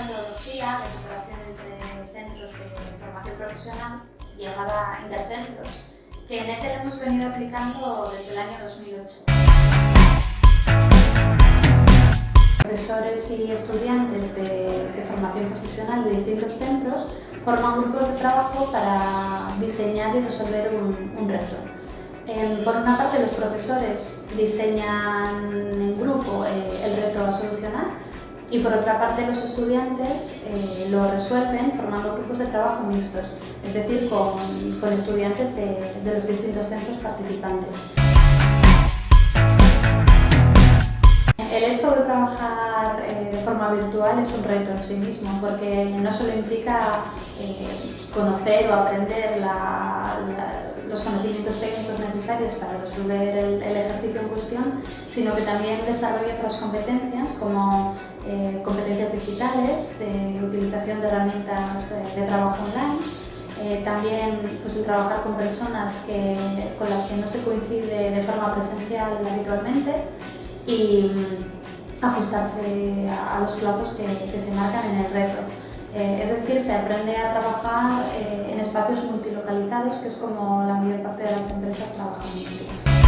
metodología de cooperación entre centros de formación profesional llamada Intercentros, que en ETEL hemos venido aplicando desde el año 2008. Profesores y estudiantes de formación profesional de distintos centros forman grupos de trabajo para diseñar y resolver un reto. Por una parte, los profesores diseñan en grupo el reto a solucionar y por otra parte los estudiantes lo resuelven formando grupos de trabajo mixtos, es decir, con estudiantes de los distintos centros participantes. El hecho de trabajar de forma virtual es un reto en sí mismo, porque no solo implica conocer o aprender los conocimientos técnicos necesarios para resolver el ejercicio en cuestión, sino que también desarrolla otras competencias como competencias digitales, de utilización de herramientas de trabajo online, también pues, el trabajar con personas con las que no se coincide de forma presencial habitualmente y ajustarse a los plazos que se marcan en el reto. Es decir, se aprende a trabajar en espacios multilocalizados, que es como la mayor parte de las empresas trabajan hoy en día.